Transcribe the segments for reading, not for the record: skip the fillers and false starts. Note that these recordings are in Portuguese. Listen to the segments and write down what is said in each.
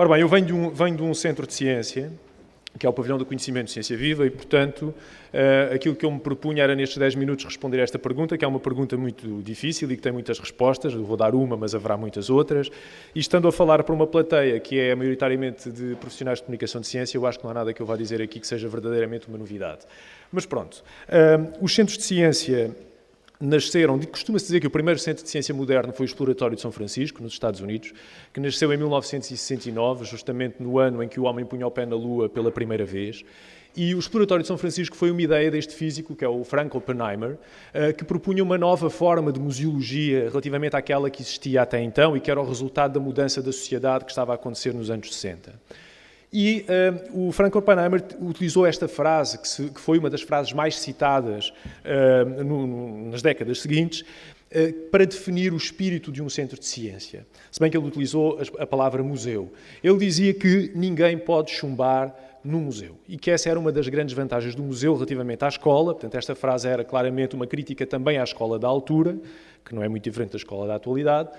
Ora bem, eu venho de um centro de ciência, que é o Pavilhão do Conhecimento de Ciência Viva, e, portanto, aquilo que eu me propunha era, nestes 10 minutos, responder a esta pergunta, que é uma pergunta muito difícil e que tem muitas respostas. Eu vou dar uma, mas haverá muitas outras. E estando a falar para uma plateia que é maioritariamente de profissionais de comunicação de ciência, eu acho que não há nada que eu vá dizer aqui que seja verdadeiramente uma novidade. Mas pronto, os centros de ciência nasceram, costuma-se dizer que o primeiro centro de ciência moderno foi o Exploratório de São Francisco, nos Estados Unidos, que nasceu em 1969, justamente no ano em que o homem punha o pé na Lua pela primeira vez. E o Exploratório de São Francisco foi uma ideia deste físico, que é o Frank Oppenheimer, que propunha uma nova forma de museologia relativamente àquela que existia até então e que era o resultado da mudança da sociedade que estava a acontecer nos anos 60. E o Frank Oppenheimer utilizou esta frase, que foi uma das frases mais citadas nas décadas seguintes, para definir o espírito de um centro de ciência. Se bem que ele utilizou a palavra museu. Ele dizia que ninguém pode chumbar no museu. E que essa era uma das grandes vantagens do museu relativamente à escola. Portanto, esta frase era claramente uma crítica também à escola da altura, que não é muito diferente da escola da atualidade,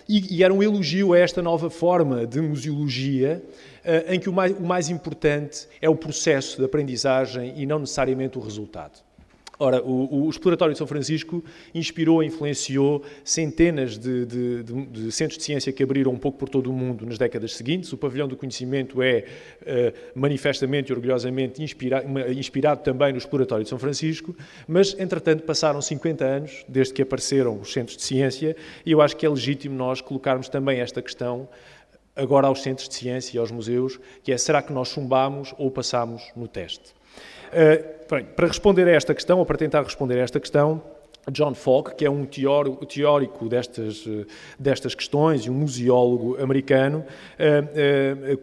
e era um elogio a esta nova forma de museologia, em que o mais importante é o processo de aprendizagem e não necessariamente o resultado. Ora, o Exploratório de São Francisco inspirou e influenciou centenas de centros de ciência que abriram um pouco por todo o mundo nas décadas seguintes. O Pavilhão do Conhecimento é manifestamente e orgulhosamente inspirado também no Exploratório de São Francisco, mas, entretanto, passaram 50 anos desde que apareceram os centros de ciência e eu acho que é legítimo nós colocarmos também esta questão agora aos centros de ciência e aos museus, que é: será que nós chumbamos ou passamos no teste? Para responder a esta questão, ou para tentar responder a esta questão, John Fogg, que é um teórico destas questões e um museólogo americano,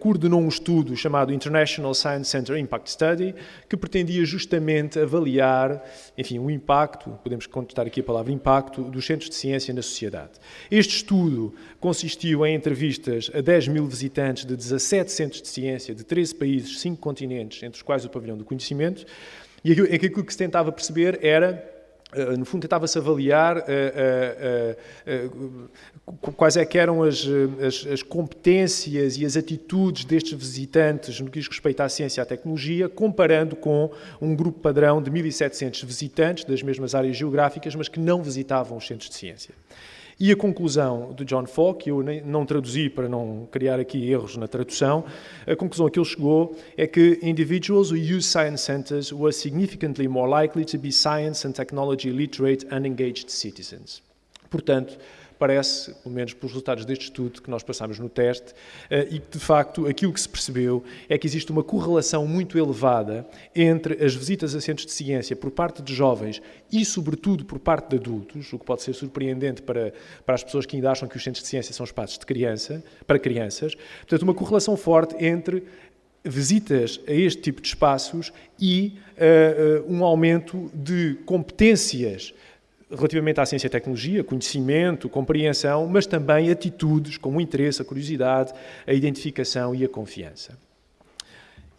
coordenou um estudo chamado International Science Center Impact Study, que pretendia justamente avaliar, enfim, o impacto, podemos contestar aqui a palavra impacto, dos centros de ciência na sociedade. Este estudo consistiu em entrevistas a 10 mil visitantes de 17 centros de ciência de 13 países, 5 continentes, entre os quais o Pavilhão do Conhecimento, e aquilo que se tentava perceber era, no fundo, tentava-se avaliar quais é que eram as competências e as atitudes destes visitantes no que diz respeito à ciência e à tecnologia, comparando com um grupo padrão de 1.700 visitantes das mesmas áreas geográficas, mas que não visitavam os centros de ciência. E a conclusão de John Fogg, que eu não traduzi para não criar aqui erros na tradução, a conclusão a que ele chegou é que individuals who use science centers were significantly more likely to be science and technology literate and engaged citizens. Portanto, parece, pelo menos pelos resultados deste estudo que nós passamos no teste, e que, de facto, aquilo que se percebeu é que existe uma correlação muito elevada entre as visitas a centros de ciência por parte de jovens e, sobretudo, por parte de adultos, o que pode ser surpreendente para as pessoas que ainda acham que os centros de ciência são espaços para crianças. Portanto, uma correlação forte entre visitas a este tipo de espaços e um aumento de competências relativamente à ciência e tecnologia, conhecimento, compreensão, mas também atitudes como o interesse, a curiosidade, a identificação e a confiança.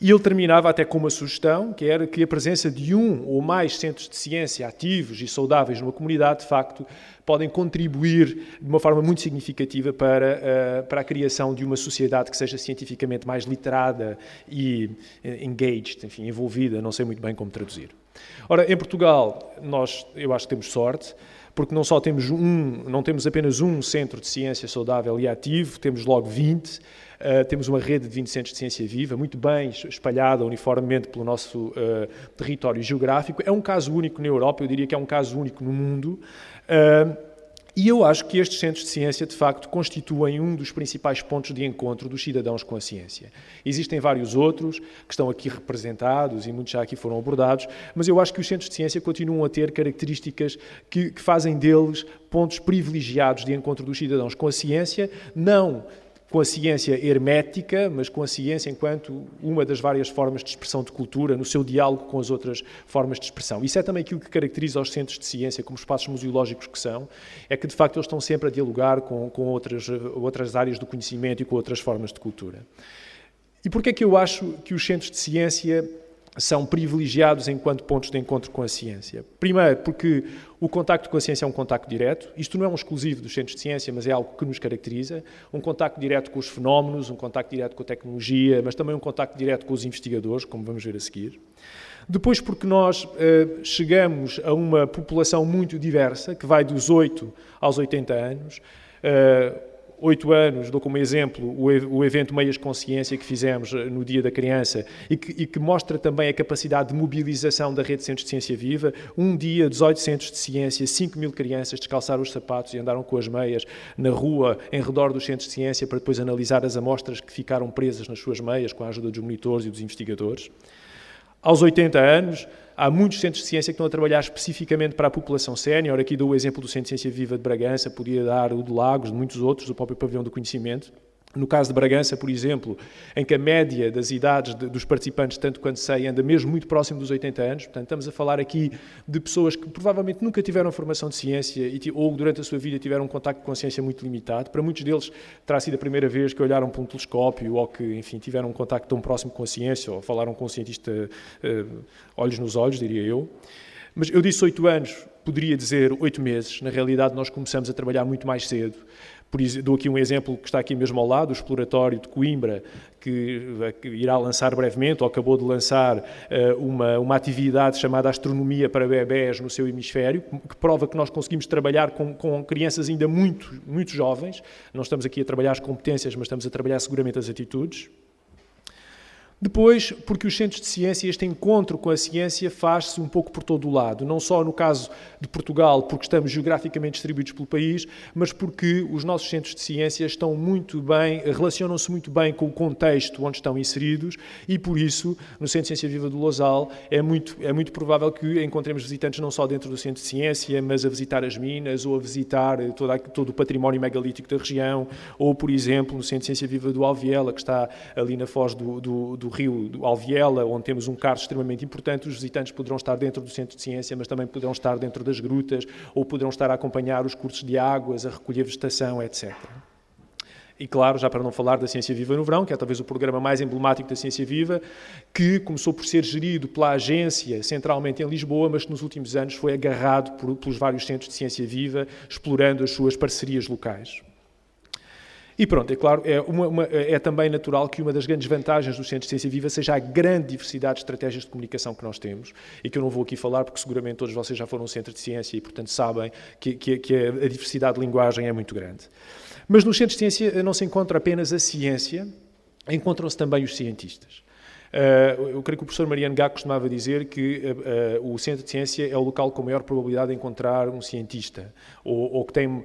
E ele terminava até com uma sugestão, que era que a presença de um ou mais centros de ciência ativos e saudáveis numa comunidade, de facto, podem contribuir de uma forma muito significativa para a criação de uma sociedade que seja cientificamente mais literada e engaged, enfim, envolvida, não sei muito bem como traduzir. Ora, em Portugal, eu acho que temos sorte, porque não temos apenas um centro de ciência saudável e ativo, temos logo 20, temos uma rede de 20 centros de ciência viva, muito bem espalhada uniformemente pelo nosso território geográfico. É um caso único na Europa, eu diria que é um caso único no mundo, e eu acho que estes centros de ciência, de facto, constituem um dos principais pontos de encontro dos cidadãos com a ciência. Existem vários outros que estão aqui representados e muitos já aqui foram abordados, mas eu acho que os centros de ciência continuam a ter características que fazem deles pontos privilegiados de encontro dos cidadãos com a ciência, não com a ciência hermética, mas com a ciência enquanto uma das várias formas de expressão de cultura, no seu diálogo com as outras formas de expressão. Isso é também aquilo que caracteriza os centros de ciência como espaços museológicos que são, é que de facto eles estão sempre a dialogar com outras áreas do conhecimento e com outras formas de cultura. E porquê é que eu acho que os centros de ciência são privilegiados enquanto pontos de encontro com a ciência. Primeiro, porque o contacto com a ciência é um contacto direto. Isto não é um exclusivo dos centros de ciência, mas é algo que nos caracteriza. Um contacto direto com os fenómenos, um contacto direto com a tecnologia, mas também um contacto direto com os investigadores, como vamos ver a seguir. Depois, porque nós chegamos a uma população muito diversa, que vai dos 8 aos 80 anos. 8 anos, dou como exemplo o evento Meias Consciência que fizemos no Dia da Criança e que mostra também a capacidade de mobilização da rede de centros de ciência viva. Um dia, 18 centros de ciência, 5.000 crianças descalçaram os sapatos e andaram com as meias na rua, em redor dos centros de ciência, para depois analisar as amostras que ficaram presas nas suas meias com a ajuda dos monitores e dos investigadores. Aos 80 anos, há muitos centros de ciência que estão a trabalhar especificamente para a população sénior. Aqui dou o exemplo do Centro de Ciência Viva de Bragança, podia dar o de Lagos, de muitos outros, do próprio Pavilhão do Conhecimento. No caso de Bragança, por exemplo, em que a média das idades dos participantes, tanto quanto sei, anda mesmo muito próximo dos 80 anos. Portanto, estamos a falar aqui de pessoas que provavelmente nunca tiveram formação de ciência ou durante a sua vida tiveram um contacto com a ciência muito limitado. Para muitos deles terá sido a primeira vez que olharam para um telescópio ou que, enfim, tiveram um contacto tão próximo com a ciência ou falaram com um cientista olhos nos olhos, diria eu. Mas eu disse 8 anos, poderia dizer 8 meses. Na realidade, nós começamos a trabalhar muito mais cedo. Dou aqui um exemplo que está aqui mesmo ao lado, o exploratório de Coimbra, que irá lançar brevemente, ou acabou de lançar, uma atividade chamada Astronomia para Bebés no seu hemisfério, que prova que nós conseguimos trabalhar com crianças ainda muito, muito jovens. Não estamos aqui a trabalhar as competências, mas estamos a trabalhar seguramente as atitudes. Depois, porque os centros de ciência, este encontro com a ciência faz-se um pouco por todo o lado. Não só no caso de Portugal, porque estamos geograficamente distribuídos pelo país, mas porque os nossos centros de ciência estão muito bem, relacionam-se muito bem com o contexto onde estão inseridos e, por isso, no Centro de Ciência Viva do Lousal, é muito provável que encontremos visitantes não só dentro do Centro de Ciência, mas a visitar as minas ou a visitar todo o património megalítico da região, ou, por exemplo, no Centro de Ciência Viva do Alviela, que está ali na foz do rio do Alviela, onde temos um carro extremamente importante. Os visitantes poderão estar dentro do Centro de Ciência, mas também poderão estar dentro das grutas, ou poderão estar a acompanhar os cursos de águas, a recolher vegetação, etc. E claro, já para não falar da Ciência Viva no Verão, que é talvez o programa mais emblemático da Ciência Viva, que começou por ser gerido pela agência centralmente em Lisboa, mas que nos últimos anos foi agarrado pelos vários centros de Ciência Viva, explorando as suas parcerias locais. E pronto, é claro, é também natural que uma das grandes vantagens do Centro de Ciência Viva seja a grande diversidade de estratégias de comunicação que nós temos, e que eu não vou aqui falar porque seguramente todos vocês já foram a um centro de ciência e, portanto, sabem que a diversidade de linguagem é muito grande. Mas nos centros de ciência não se encontra apenas a ciência, encontram-se também os cientistas. Eu creio que o professor Mariano Gá costumava dizer que o Centro de Ciência é o local com maior probabilidade de encontrar um cientista, ou que tem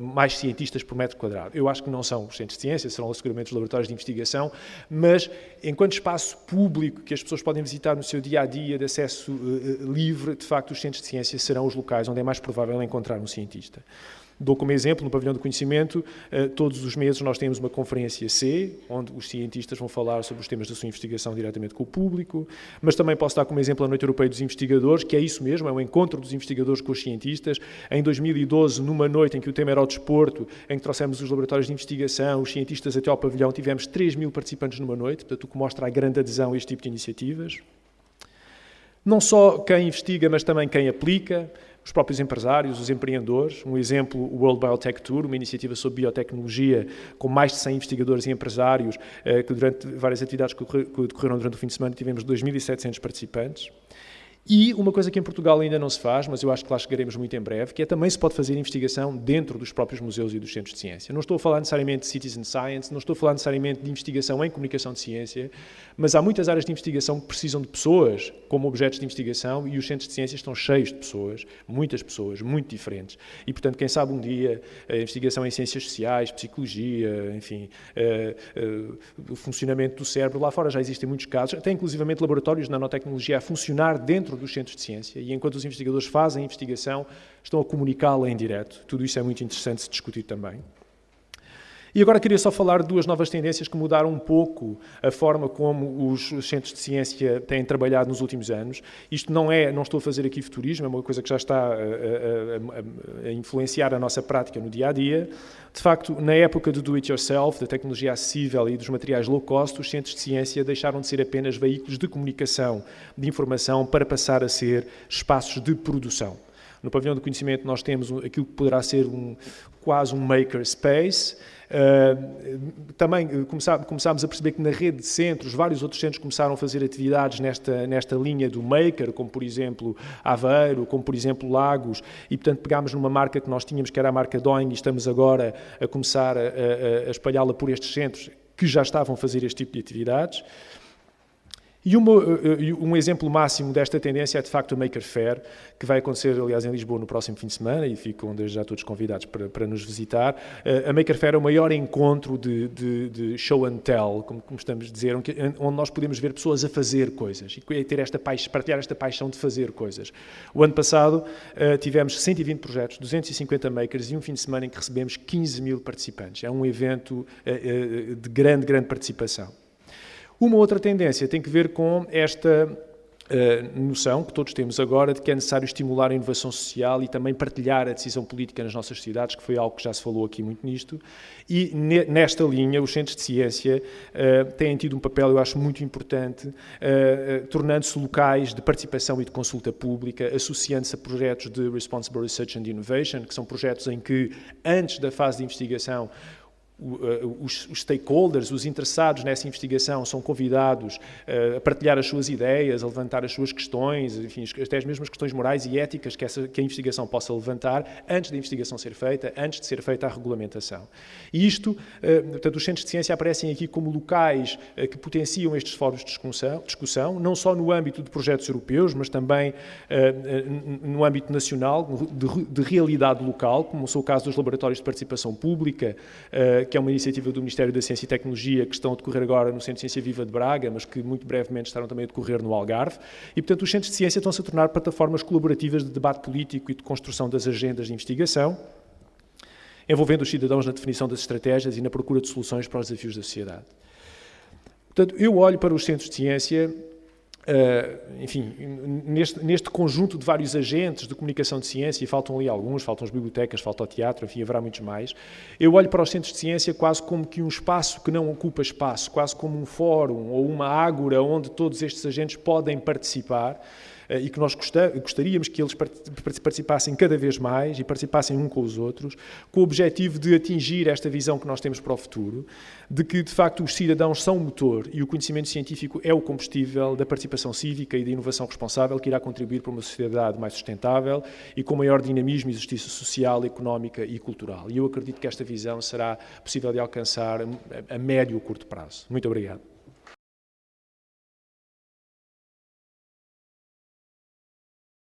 mais cientistas por metro quadrado. Eu acho que não são os Centros de Ciência, serão seguramente os laboratórios de investigação, mas enquanto espaço público que as pessoas podem visitar no seu dia-a-dia de acesso livre, de facto os Centros de Ciência serão os locais onde é mais provável encontrar um cientista. Dou como exemplo, no Pavilhão do Conhecimento, todos os meses nós temos uma conferência C, onde os cientistas vão falar sobre os temas da sua investigação diretamente com o público, mas também posso dar como exemplo a Noite Europeia dos Investigadores, que é isso mesmo, é um encontro dos investigadores com os cientistas. Em 2012, numa noite em que o tema era o desporto, em que trouxemos os laboratórios de investigação, os cientistas até ao pavilhão, tivemos 3.000 participantes numa noite, portanto, o que mostra a grande adesão a este tipo de iniciativas. Não só quem investiga, mas também quem aplica, os próprios empresários, os empreendedores. Um exemplo, o World Biotech Tour, uma iniciativa sobre biotecnologia com mais de 100 investigadores e empresários, que durante várias atividades que decorreram durante o fim de semana tivemos 2.700 participantes. E uma coisa que em Portugal ainda não se faz, mas eu acho que lá chegaremos muito em breve, que é também se pode fazer investigação dentro dos próprios museus e dos centros de ciência. Não estou a falar necessariamente de citizen science, não estou a falar necessariamente de investigação em comunicação de ciência, mas há muitas áreas de investigação que precisam de pessoas como objetos de investigação e os centros de ciência estão cheios de pessoas, muitas pessoas, muito diferentes. E, portanto, quem sabe um dia a investigação em ciências sociais, psicologia, enfim, o funcionamento do cérebro, lá fora já existem muitos casos, até inclusivamente laboratórios de nanotecnologia a funcionar dentro dos centros de ciência, e enquanto os investigadores fazem a investigação, estão a comunicá-la em direto. Tudo isso é muito interessante de se discutir também. E agora queria só falar de duas novas tendências que mudaram um pouco a forma como os centros de ciência têm trabalhado nos últimos anos. Isto não estou a fazer aqui futurismo, é uma coisa que já está a influenciar a nossa prática no dia-a-dia. De facto, na época do do-it-yourself, da tecnologia acessível e dos materiais low cost, os centros de ciência deixaram de ser apenas veículos de comunicação, de informação, para passar a ser espaços de produção. No pavilhão do conhecimento nós temos aquilo que poderá ser quase um makerspace. Também começámos a perceber que na rede de centros, vários outros centros começaram a fazer atividades nesta linha do maker, como por exemplo Aveiro, como por exemplo Lagos, e portanto pegámos numa marca que nós tínhamos, que era a marca Doing, e estamos agora a começar a espalhá-la por estes centros que já estavam a fazer este tipo de atividades. E um exemplo máximo desta tendência é, de facto, o Maker Faire, que vai acontecer, aliás, em Lisboa no próximo fim de semana, e ficam desde já todos convidados para nos visitar. A Maker Faire é o maior encontro de show and tell, como estamos a dizer, onde nós podemos ver pessoas a fazer coisas e ter partilhar esta paixão de fazer coisas. O ano passado tivemos 120 projetos, 250 makers e um fim de semana em que recebemos 15 mil participantes. É um evento de grande participação. Uma outra tendência tem que ver com esta noção que todos temos agora de que é necessário estimular a inovação social e também partilhar a decisão política nas nossas sociedades, que foi algo que já se falou aqui muito nisto, e nesta linha os centros de ciência têm tido um papel, eu acho, muito importante, tornando-se locais de participação e de consulta pública, associando-se a projetos de Responsible Research and Innovation, que são projetos em que, antes da fase de investigação, os stakeholders, os interessados nessa investigação, são convidados a partilhar as suas ideias, a levantar as suas questões, enfim, até as mesmas questões morais e éticas que a investigação possa levantar antes da investigação ser feita, antes de ser feita a regulamentação. E isto, portanto, os centros de ciência aparecem aqui como locais que potenciam estes fóruns de discussão, não só no âmbito de projetos europeus, mas também no âmbito nacional, de realidade local, como é o caso dos laboratórios de participação pública, que é uma iniciativa do Ministério da Ciência e Tecnologia, que estão a decorrer agora no Centro de Ciência Viva de Braga, mas que muito brevemente estarão também a decorrer no Algarve. E, portanto, os centros de ciência estão-se a tornar plataformas colaborativas de debate político e de construção das agendas de investigação, envolvendo os cidadãos na definição das estratégias e na procura de soluções para os desafios da sociedade. Portanto, eu olho para os centros de ciência, enfim, neste conjunto de vários agentes de comunicação de ciência, e faltam ali alguns, faltam as bibliotecas, falta o teatro, enfim, haverá muitos mais. Eu olho para os centros de ciência quase como que um espaço que não ocupa espaço, quase como um fórum ou uma ágora onde todos estes agentes podem participar, e que nós gostaríamos que eles participassem cada vez mais e participassem um com os outros, com o objetivo de atingir esta visão que nós temos para o futuro, de que, de facto, os cidadãos são o motor e o conhecimento científico é o combustível da participação cívica e da inovação responsável que irá contribuir para uma sociedade mais sustentável e com maior dinamismo e justiça social, económica e cultural. E eu acredito que esta visão será possível de alcançar a médio e curto prazo. Muito obrigado.